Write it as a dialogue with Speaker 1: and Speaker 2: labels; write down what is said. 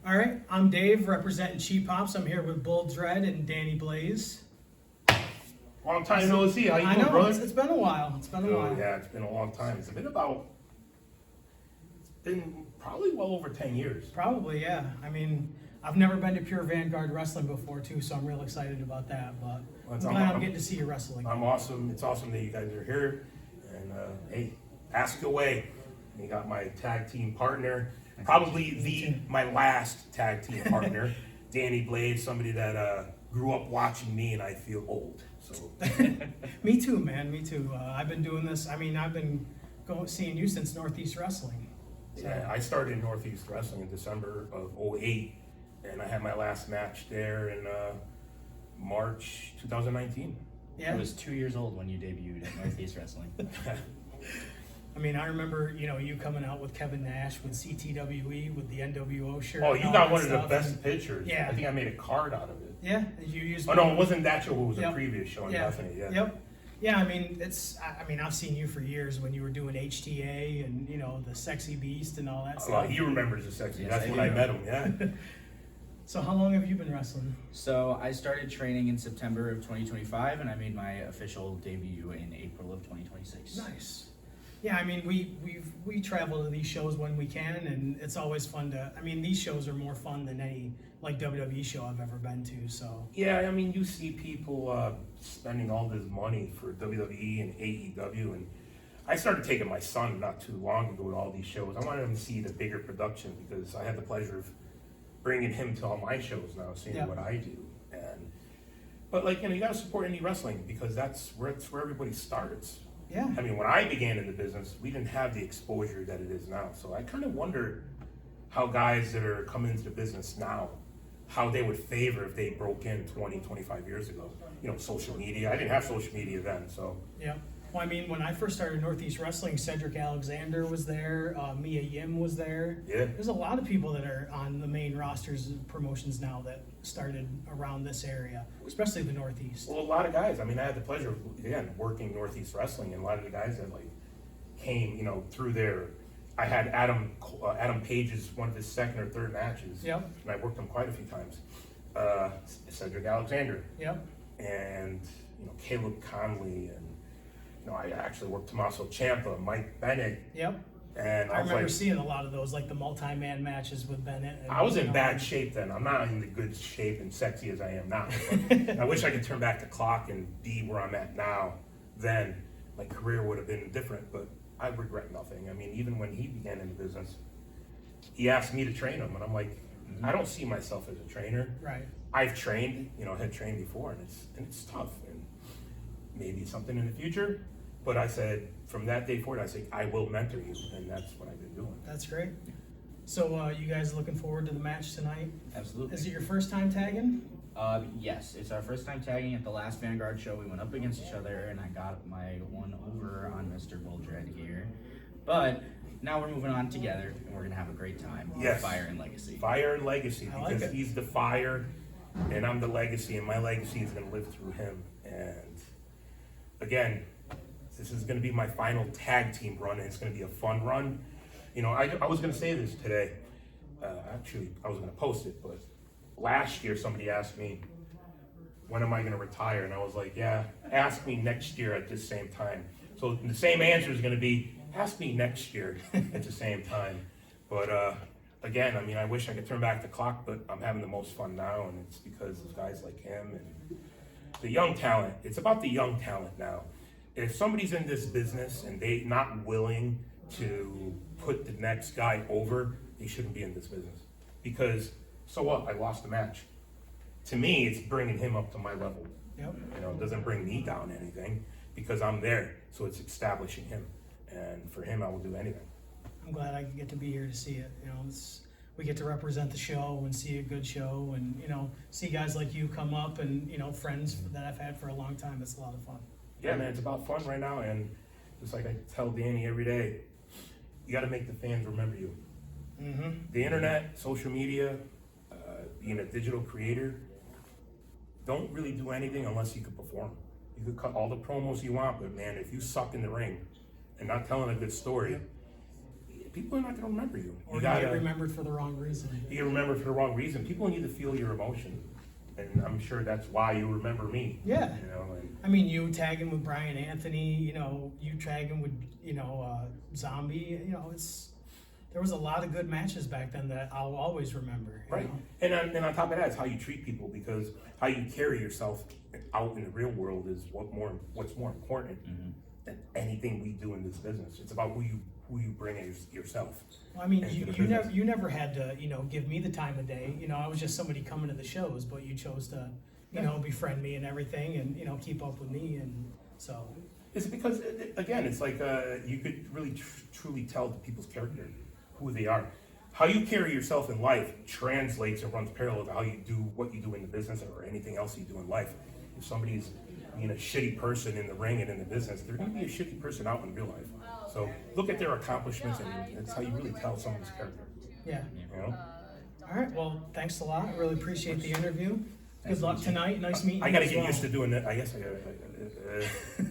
Speaker 1: All right, I'm Dave representing Cheap Pops. I'm here with Bull Dredd and Danny Blaze.
Speaker 2: Long time no see. How you
Speaker 1: I
Speaker 2: doing,
Speaker 1: know,
Speaker 2: brother?
Speaker 1: it's been a while. It's been a while.
Speaker 2: Yeah, it's been a long time. It's been probably well over 10 years.
Speaker 1: Probably, yeah. I mean, I've never been to pure Vanguard wrestling before, too, so I'm real excited about that. But I'm glad I'm getting to see you wrestling.
Speaker 2: I'm awesome. It's awesome that you guys are here. And hey, ask away. You got my tag team partner, probably my last tag team partner, Danny Blaze, somebody that grew up watching me, and I feel old. So
Speaker 1: Me too, man. Me too. I've been doing this. I mean, I've been seeing you since Northeast Wrestling. So.
Speaker 2: yeah, I started in Northeast Wrestling in December of '08, and I had my last match there in March 2019.
Speaker 1: Yeah.
Speaker 3: I was 2 years old when you debuted at Northeast Wrestling.
Speaker 1: I mean, I remember, you coming out with Kevin Nash, with CTWE, with the NWO shirt.
Speaker 2: Oh,
Speaker 1: and
Speaker 2: you
Speaker 1: all
Speaker 2: got
Speaker 1: that
Speaker 2: one of the
Speaker 1: stuff.
Speaker 2: best pictures.
Speaker 1: Yeah.
Speaker 2: I think I made a card out of it.
Speaker 1: Yeah, you used.
Speaker 2: Oh no, it wasn't that show. It was
Speaker 1: Yep.
Speaker 2: a previous show in
Speaker 1: Yeah.
Speaker 2: Bethany. Yeah.
Speaker 1: Yep. Yeah, I mean, I've seen you for years when you were doing HTA and, the Sexy Beast and all that
Speaker 2: Well,
Speaker 1: stuff.
Speaker 2: he remembers the sexy.
Speaker 3: Yes,
Speaker 2: That's
Speaker 3: I
Speaker 2: when
Speaker 3: do.
Speaker 2: I met him. Yeah.
Speaker 1: So how long have you been wrestling?
Speaker 3: So I started training in September of 2025, and I made my official debut in April of 2026.
Speaker 1: Nice. Yeah, I mean, we travel to these shows when we can, and it's always fun to. I mean, these shows are more fun than any WWE show I've ever been to. So
Speaker 2: Yeah, I mean, you see people spending all this money for WWE and AEW, and I started taking my son not too long ago to all these shows. I wanted him to see the bigger production because I had the pleasure of bringing him to all my shows now, seeing
Speaker 1: Yeah.
Speaker 2: what I do. But you got to support indie wrestling because that's where everybody starts.
Speaker 1: yeah,
Speaker 2: I mean, when I began in the business, we didn't have the exposure that it is now. So I kind of wonder how guys that are coming into the business now, how they would favor if they broke in 20, 25 years ago. Social media. I didn't have social media then, so.
Speaker 1: yeah. Well, I mean, when I first started Northeast Wrestling, Cedric Alexander was there, Mia Yim was there.
Speaker 2: Yeah.
Speaker 1: There's a lot of people that are on the main rosters of promotions now that started around this area, especially the Northeast.
Speaker 2: Well, a lot of guys. I mean, I had the pleasure of, again, working Northeast Wrestling, and a lot of the guys that, came, through there. I had Adam Page's, one of his second or third matches.
Speaker 1: Yep.
Speaker 2: And I worked him quite a few times. Cedric Alexander.
Speaker 1: Yep.
Speaker 2: And Caleb Conley, and I actually worked Tommaso Ciampa, Mike Bennett,
Speaker 1: Yep.
Speaker 2: and
Speaker 1: I
Speaker 2: was
Speaker 1: remember seeing a lot of those, like the multi-man matches with Bennett. And,
Speaker 2: I was in bad shape then. I'm not in the good shape and sexy as I am now. But I wish I could turn back the clock and be where I'm at now. Then my career would have been different, but I regret nothing. I mean, even when he began in the business, he asked me to train him, and I'm like, I don't see myself as a trainer.
Speaker 1: Right.
Speaker 2: I've trained, had trained before, and it's tough, and maybe something in the future. But I said, from that day forward, I said, I will mentor you, and that's what I've been doing.
Speaker 1: That's great. So you guys looking forward to the match tonight?
Speaker 3: Absolutely.
Speaker 1: Is it your first time tagging?
Speaker 3: Yes, it's our first time tagging at the last Vanguard show. We went up against each other, and I got my one over on Mr. Bull Dredd here. But now we're moving on together, and we're going to have a great time.
Speaker 2: Yes.
Speaker 3: Fire and Legacy.
Speaker 2: Fire and legacy,
Speaker 1: I like
Speaker 2: because
Speaker 1: it.
Speaker 2: he's the fire, and I'm the legacy, and my legacy is going to live through him. And again, this is going to be my final tag team run, and it's going to be a fun run. I was going to say this today. Actually, I was going to post it, but last year somebody asked me, when am I going to retire? And I was like, yeah, ask me next year at this same time. So the same answer is going to be, ask me next year at the same time. But again, I mean, I wish I could turn back the clock, but I'm having the most fun now, and it's because of guys like him and the young talent. It's about the young talent now. If somebody's in this business and they're not willing to put the next guy over, they shouldn't be in this business. Because, so what? I lost the match. To me, it's bringing him up to my level.
Speaker 1: Yep.
Speaker 2: It doesn't bring me down anything because I'm there. So it's establishing him. And for him, I will do anything.
Speaker 1: I'm glad I get to be here to see it. We get to represent the show and see a good show, and see guys like you come up, and friends that I've had for a long time. It's a lot of fun.
Speaker 2: Yeah, man, it's about fun right now. And just like I tell Danny every day, you got to make the fans remember you.
Speaker 1: Mm-hmm.
Speaker 2: The internet, social media, being a digital creator, don't really do anything unless you can perform. You could cut all the promos you want, but man, if you suck in the ring and not telling a good story, people are not gonna remember you.
Speaker 1: Or you get remembered for the wrong reason.
Speaker 2: You get remembered for the wrong reason. People need to feel your emotion, and I'm sure that's why you remember me.
Speaker 1: Yeah.
Speaker 2: You know, and
Speaker 1: I mean, you tagging with Brian Anthony, you know, you tagging with, you know, Zombie, you know, there was a lot of good matches back then that I'll always remember. You
Speaker 2: right.
Speaker 1: know?
Speaker 2: And on top of that, it's how you treat people, because how you carry yourself out in the real world is what's more important than anything we do in this business. It's about who you bring as yourself.
Speaker 1: Well, I mean,
Speaker 2: into the
Speaker 1: you never
Speaker 2: business.
Speaker 1: you never had to, you know, give me the time of day. You know, I was just somebody coming to the shows, but you chose to, you know, befriend me and everything, and you know, keep up with me, and so.
Speaker 2: It's because, again, it's like you could really truly tell people's character, who they are. How you carry yourself in life translates and runs parallel to how you do what you do in the business or anything else you do in life. If somebody's being a shitty person in the ring and in the business, they're going to be a shitty person out in real life. So look at their accomplishments, and that's how you really tell someone's character.
Speaker 1: Yeah.
Speaker 2: You know?
Speaker 1: All right. Well, thanks a lot. I really appreciate the interview. Good luck tonight. Nice meeting you.
Speaker 2: I got to
Speaker 1: as
Speaker 2: get
Speaker 1: well.
Speaker 2: used to doing that. I guess I got to.